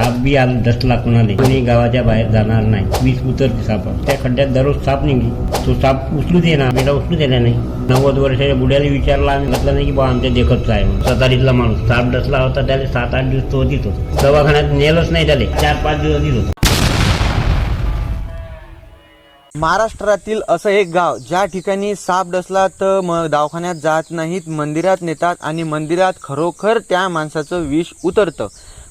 साप बी आला डसला कुणाला कोणी गावाच्या बाहेर जाणार नाही. 20 उतरते साप त्या खड्ड्यात दररोज साप निघली. तो साप उचलू दे ना, बेटा उचलू दिला नाही. 90 वर्षाच्या बुड्याला विचारला आम्ही, म्हटलं नाही की बा आमच्या देखतचा आहे म्हणून. सतारीतला माणूस साप डसला होता, त्याला 7-8 दिवस तो होतीच होता. दवाखान्यात नेलंच नाही त्याला, 4-5 दिवस होतीच होता. महाराष्ट्रातील असं एक गाव ज्या ठिकाणी साप डसला तर दवाखान्यात जात नाहीत, मंदिरात नेतात आणि मंदिरात खरोखर त्या माणसाचं विष उतरतं.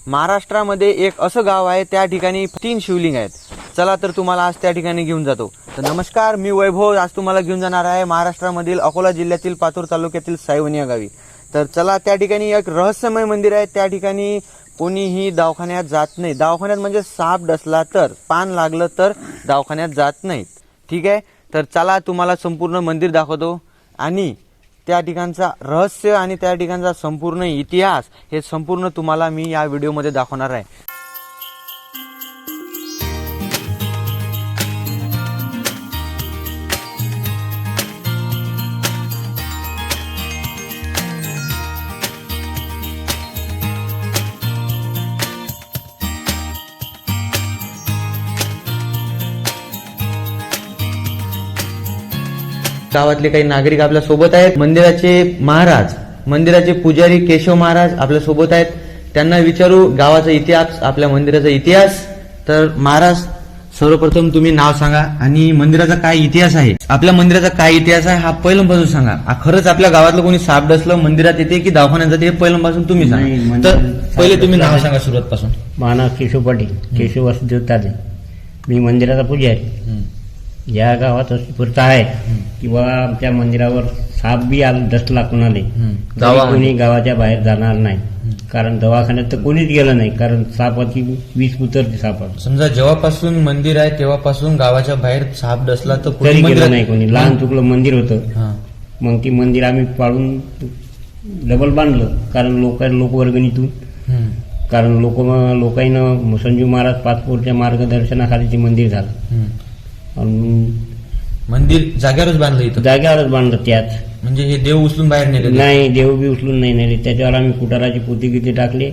महाराष्ट्रामध्ये एक असं गाव आहे, त्या ठिकाणी 3 शिवलिंग आहेत. चला तर तुम्हाला आज त्या ठिकाणी घेऊन जातो. तर नमस्कार, मी वैभव. आज तुम्हाला घेऊन जाणार आहे महाराष्ट्रामधील अकोला जिल्ह्यातील पातूर तालुक्यातील सायवणी या गावी. तर चला, त्या ठिकाणी एक रहस्यमय मंदिर आहे. त्या ठिकाणी कोणीही दवाखान्यात जात नाही. दवाखान्यात म्हणजे साप डसला तर, पान लागलं तर दवाखान्यात जात नाहीत. ठीक आहे, तर चला तुम्हाला संपूर्ण मंदिर दाखवतो आणि त्या ठिकाणचा रहस्य आणि त्या ठिकाणचा संपूर्ण इतिहास हे संपूर्ण तुम्हाला मी या व्हिडिओमध्ये दाखवणार आहे. गावातले काही नागरिक आपल्या सोबत आहेत. मंदिराचे महाराज, मंदिराचे पुजारी केशव महाराज आपल्या सोबत आहेत. त्यांना विचारू गावाचा इतिहास, आपल्या मंदिराचा इतिहास. तर महाराज, सर्वप्रथम तुम्ही नाव सांगा आणि मंदिराचा काय इतिहास आहे, आपल्या मंदिराचा काय इतिहास आहे हा पहिल्यापासून सांगा. खरंच आपल्या गावातलं कोणी साप डसलं मंदिरात येते की दवाखान्यात जाते हे पहिल्यापासून तुम्ही सांगा. तर पहिले तुम्ही नाव सांगा सुरुवात पासून. माझं केशव पाटील, केशव वासुदेव तादे. मी मंदिराचा पुजारी. या गावात अशी प्रथा आहे किंवा आमच्या मंदिरावर साप बी आला डसला कुणाला कोणी गावाच्या बाहेर जाणार नाही. कारण दवाखान्यात तर कोणीच गेलं नाही, कारण सापाची 20 उतरते सापात. समजा जेव्हापासून मंदिर आहे तेव्हापासून गावाच्या बाहेर साप डसला तर तरी गेलं नाही कोणी. लहान चुकलं मंदिर होतं, मग ती मंदिर आम्ही पाडून डबल बांधलं. कारण लोकवर्गणीतून, कारण लोकांना संजू महाराज पाचपूरच्या मार्गदर्शनाखाली ते मंदिर झालं. मंदिर जाग्यावरच बांधलं इथं? जाग्यावरच बांधलं. त्याच म्हणजे हे देव उचलून बाहेर नेले? नाही, देव बी उचलून नाही नेले. त्याच्यावर आम्ही कुटाराची पोती किती टाकले.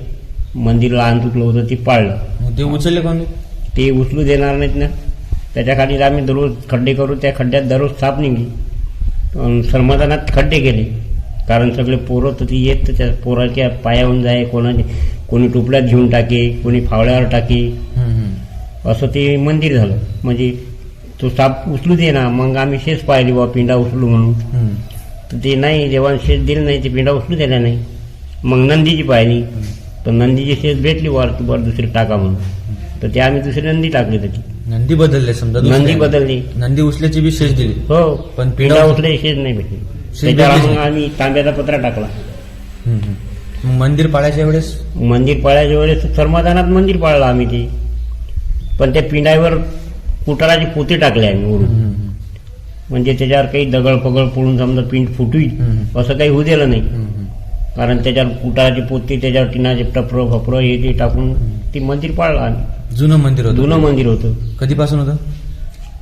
मंदिर लहान चुकलं होतं ते पाळलं. देव उचलले कोण? ते उचलू देणार नाहीत ना. त्याच्या खाली आम्ही दररोज खड्डे करू, त्या खड्ड्यात दररोज साप निघली. समाधानात खड्डे केले, कारण सगळे पोरं तर ती येत, त्या पोराच्या पायावरून जाय, कोणी टोपल्यात घेऊन टाके, कोणी फावड्यावर टाके. असं ते मंदिर झालं. म्हणजे तो साप उचलू दे ना. मग आम्ही शेष पाहिली बा पिंडा उचलू म्हणून, तर ते नाही, जेव्हा शेष दिलं नाही ते पिंडा उचलू दिला नाही. मग नंदीची पाहिली, तर नंदीची शेष भेटली वर दुसरी टाका म्हणून, तर ते आम्ही दुसरी नंदी टाकली. त्याची नंदी बदलले, समजा नंदी बदलली. नंदी उचल्याची बी शेष दिली हो, पण पिंडा उचले शेष नाही भेटली. त्याच्यावर मग आम्ही तांब्याचा पत्रा टाकला. मंदिर पाळायच्या वेळेस समाधानात मंदिर पाळलं आम्ही ते. पण त्या पिंडावर कुटाराची पोती टाकली आम्ही वरून. म्हणजे त्याच्यावर काही दगड पगड पडून समजा पिंड फुटवी असं काही होऊ दिलं नाही. कारण त्याच्यावर कुटाराची पोती, त्याच्यावर टिनाचे टपरं फपरं हे ते टाकून ते मंदिर पाळलं आम्ही. जुनं मंदिर होतं. कधीपासून होतं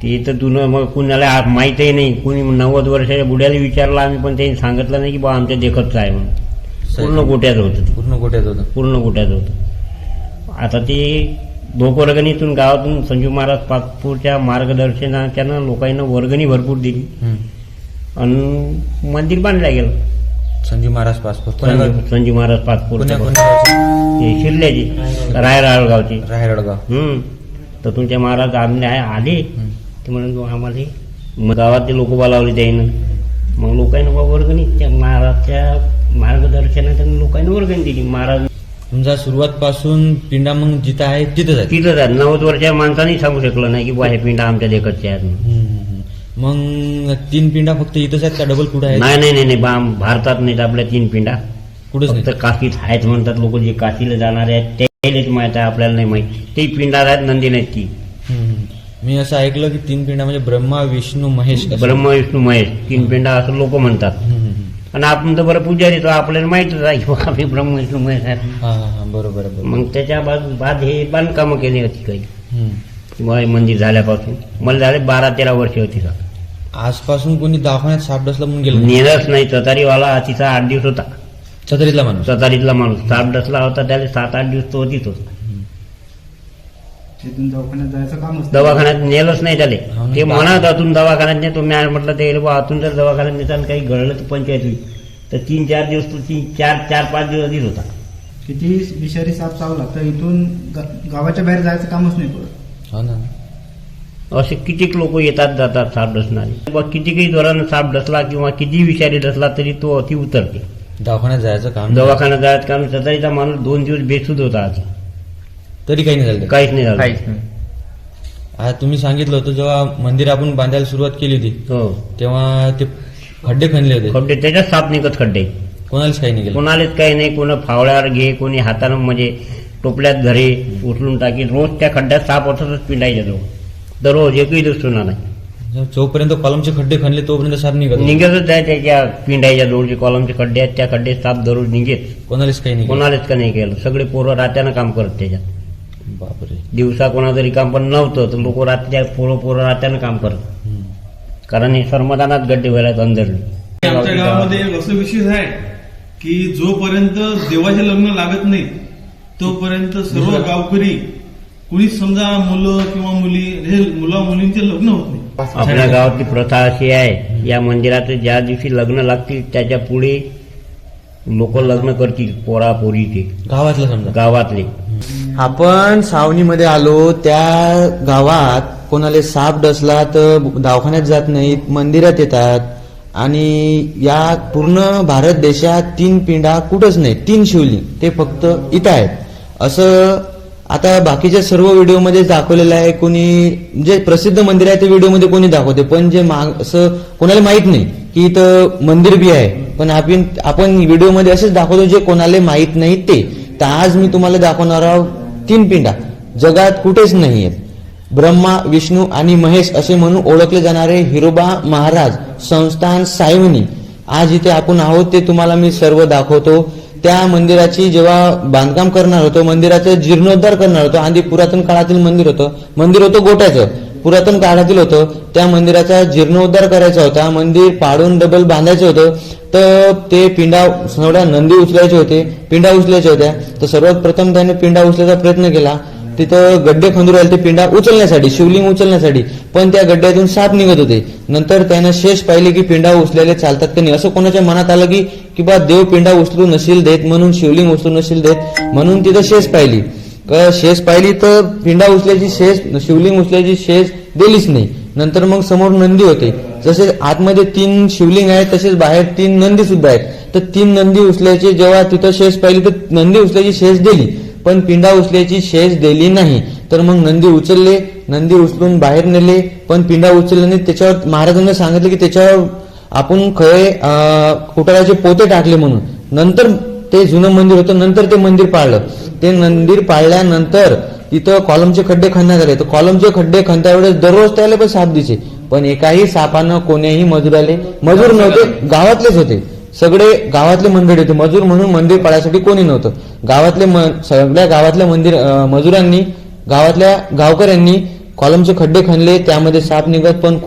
ते? तर जुनं मग कुणाला माहीतही नाही. कुणी 90 वर्षाच्या बुड्याला विचारलं आम्ही, पण त्यांनी सांगितलं नाही की बा आमच्या देखतचं आहे म्हणून. पूर्ण गोट्याचं होतं. पूर्ण गोट्याचं होतं. आता ते लोकवर्गणीतून, गावातून संजू महाराज पाचपूरच्या मार्गदर्शनाच्या लोकांना वर्गणी भरपूर दिली आणि मंदिर बांधलं गेलं. संजू महाराज पाचपूर ते शिरल्याची रायराळगावचे. तर तुमच्या महाराज आले ते म्हणून आम्हाला गावातले लोक बोलावले त्यानं. मग लोकांना वर्गणी, त्या महाराजच्या मार्गदर्शनाच्या लोकांना वर्गणी दिली. महाराज तुमचा सुरुवात पासून पिंडा मग जिथं आहे तिथंच आहे? 90 वर्षाच्या माणसाने सांगू शकलं नाही की बा हे पिंडा आमच्या देखतचे आहेत. मग 3 पिंडा फक्त इथंच आहेत का डबल कुठं आहे? नाही, भारतात नाहीत आपल्या 3 पिंडा. कुठंच फक्त काशीत आहेत म्हणतात लोक. जे काशीला जाणारे आहेत त्यालाच माहित आहे, आपल्याला नाही माहित. ते पिंडा आहेत, नंदी नाहीत ती. मी असं ऐकलं की 3 पिंडा म्हणजे ब्रह्मा विष्णू महेश. 3 पिंडा असं लोक म्हणतात. आणि आपण तर बरं पुजारी, तो आपल्याला माहितच आहे की आम्ही ब्रह्म विष्णू महेश आहे. बरोबर. मग त्याच्या बाद हे बांधकामं केली होती काही मंदिर झाल्यापासून. मला झाले 12-13 वर्ष होती. आजपासून कोणी दवाखान्यात साप डसला म्हणून गेलं? नेलंच नाही. चतारीवाला तिचा 8 दिवस होता. चतारीतला माणूस साप डसला होता, त्याला 7-8 दिवस तो होतीच होता. तिथून दवाखान्यात जायचं कामच नाही. दवाखान्यात नेलंच नाही त्याले. हो ना. ते म्हणत आतून दवाखान्यात नेतो. मी म्हटलं ते बा आतून जर दवाखान्यात नेताना काही घडलं तर पंचायत होईल. तर 3-4 दिवस तो 4-5 दिवस आधीच होता. किती विषारी साप चावला तर इथून गावाच्या बाहेर जायचं कामच नाही पडत. हो ना. असे कितीक लोक येतात जातात साप डसणारे. कितीकही जोरानं साप डसला किंवा किती विषारी डसला तरी तो अति उतरते. दवाखान्यात जायचं काम दवाखान्यात जायचं काम. त्याचा माणूस 2 दिवस बेसूद होता आधी. तरी काही नाही झालं. काहीच नाही झालं. आज तुम्ही सांगितलं होतं जेव्हा मंदिर आपण बांधायला सुरुवात केली होती हो. तेव्हा ते खड्डे खणले होते. खड्डे त्याच्यात साप निघत खड्डे. कोणालाच काही नाही केलं. कोणालाच काही नाही. कोण फावळ्यावर घे, कोणी हातानं म्हणजे टोपल्यात घरे उचलून टाकी. रोज त्या खड्ड्यात साप असतच पिंडायच्या जवळ. दररोज एकही दिवस सुना नाही. जोपर्यंत कॉलमचे खड्डे खणले तोपर्यंत साप निघत निघतच आहे. त्याच्या पिंडायच्या जवळचे कॉलमचे खड्डे आहेत त्या खड्डे साप दररोज निघेत. कोणालाच काही नाही केलं. कोणालाच का नाही केलं. सगळे पोरं रात्यानं काम करत त्याच्यात. बापरे. दिवसा कोणाचं रिकाम पण नव्हतं तर लोक रात्या पोरं रात्यानं काम करत. कारण हे सर्मदानात गड्डे व्हायला अंदरले. आमच्या गावामध्ये एक असं विशेष आहे की जोपर्यंत देवाचे लग्न लागत नाही तोपर्यंत सर्व गावकरी कुणीच समजा मुलं किंवा मुली हे मुलींचे लग्न होत नाही. आपल्या गावातली प्रथा अशी आहे, या मंदिराचं ज्या दिवशी लग्न लागतील त्याच्या पुढे लोक लग्न करतील पोरा पोरीचे. गावातलं समजा. गावातले. आपण सावनीमध्ये आलो. त्या गावात कोणाला साप डसला तर दवाखान्यात जात नाहीत, मंदिरात येतात. आणि या पूर्ण भारत देशात 3 पिंडा कुठंच नाही. 3 शिवलिंग ते फक्त इथं आहेत. असं आता बाकीच्या सर्व व्हिडिओमध्ये दाखवलेलं आहे. कोणी जे प्रसिद्ध मंदिर आहे ते व्हिडिओमध्ये कोणी दाखवते, पण जे असं कोणाला माहित नाही की इथं मंदिर बी आहे. पण आपण व्हिडिओमध्ये असेच दाखवतो जे कोणाला माहित नाही ते. तर आज मी तुम्हाला दाखवणार आहोत 3 पिंडा जगात कुठेच नाही आहेत. ब्रह्मा, विष्णू आणि महेश असे म्हणून ओळखले जाणारे हिरोबा महाराज संस्थान सायवनी. आज इथे आपण आहोत ते तुम्हाला मी सर्व दाखवतो. त्या मंदिराची जेव्हा बांधकाम करणार होतो, मंदिराचा जीर्णोद्धार करणार होतो. आधी पुरातन काळातील मंदिर होतं गोट्याचं, पुरातन काळातील होतं. त्या मंदिराचा जीर्णोद्धार करायचा होता. मंदिर पाडून डबल बांधायचं होतं. तर ते पिंडा थोड्या नंदी उचलायचे होते, पिंडा उचलायच्या होत्या. तर सर्वात प्रथम त्याने पिंडा उचलायचा प्रयत्न केला. तिथं गड्डे खंदूर राहिले ते पिंडा उचलण्यासाठी, शिवलिंग उचलण्यासाठी. पण त्या गड्ड्यातून साप निघत होते. नंतर त्यानं शेष पाहिले की पिंडा उचलेले चालतात की नाही. असं कोणाच्या मनात आलं की बा देव पिंडा उचलू नशील देत म्हणून, शिवलिंग उचलू नशील देत म्हणून तिथं शेष पाहिली. शेष पाहिली तर पिंडा उचल्याची शेष, शिवलिंग उचल्याची शेष दिलीच नाही. नंतर मग समोर नंदी होते. जसे आतमध्ये 3 शिवलिंग आहेत तसेच बाहेर 3 नंदी सुद्धा आहेत. तर 3 नंदी उचल्याची जेव्हा तिथं शेष पाहिली तर नंदी उचल्याची शेष दिली, पण पिंडा उचल्याची शेष दिली नाही. तर मग नंदी उचलले, नंदी उचलून बाहेर नेले, पण पिंडा उचलले नाही. त्याच्यावर महाराजांना सांगितलं की त्याच्यावर आपण खळे कुटाराचे पोते टाकले म्हणून. नंतर ते जुनं मंदिर होतं, नंतर ते मंदिर पाळलं. ते मंदिर पाळल्यानंतर तिथं कॉलमचे खड्डे खणण्यात आले. तर कॉलमचे खड्डे खणत्या वेळेस दररोज त्याला पण साप दिसे, पण एकाही सापानं कोण्याही मजुराले, मजूर नव्हते, गावातलेच होते. सगळे गावातले मंडळी होते. मजूर म्हणून मंदिर पाळायसाठी कोणी नव्हतं. सगळ्या गावातल्या मजुरांनी, गावातल्या गावकऱ्यांनी कॉलमचे खड्डे खणले, त्यामध्ये साप निघत. पण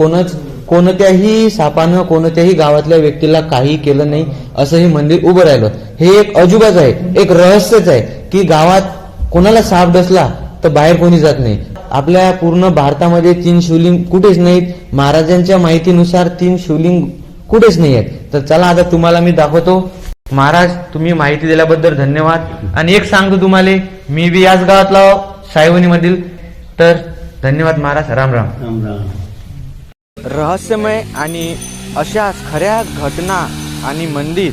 कोणत्याही सापानं कोणत्याही गावातल्या व्यक्तीला काही केलं नाही. असं हे मंदिर उभं राहिलं. हे एक अजुबाच आहे, एक रहस्यच आहे की गावात कोणाला साप डसला तर बाहेर कोणी जात नाही. आपल्या पूर्ण भारतामध्ये 3 शिवलिंग कुठेच नाहीत. महाराजांच्या माहितीनुसार 3 शिवलिंग कुठेच नाही आहेत. तर चला आता तुम्हाला मी दाखवतो. महाराज, तुम्ही माहिती दिल्याबद्दल धन्यवाद. आणि एक सांगतो तुम्हाला, मी बी याच गावातला सायवनी मधील. तर धन्यवाद महाराज. राम राम. राम राम. रहस्यमय आणि अशाच खऱ्या घटना आणि मंदिर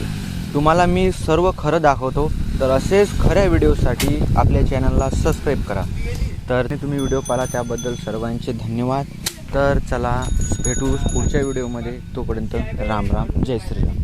तुम्हाला मी सर्व खरं दाखवतो. तर असेच खऱ्या व्हिडिओसाठी आपल्या चॅनलला सबस्क्राईब करा. तर तुम्ही व्हिडिओ पाहिला त्याबद्दल सर्वांचे धन्यवाद. तर चला भेटू पुढच्या व्हिडिओमध्ये. तोपर्यंत राम राम, जय श्रीराम.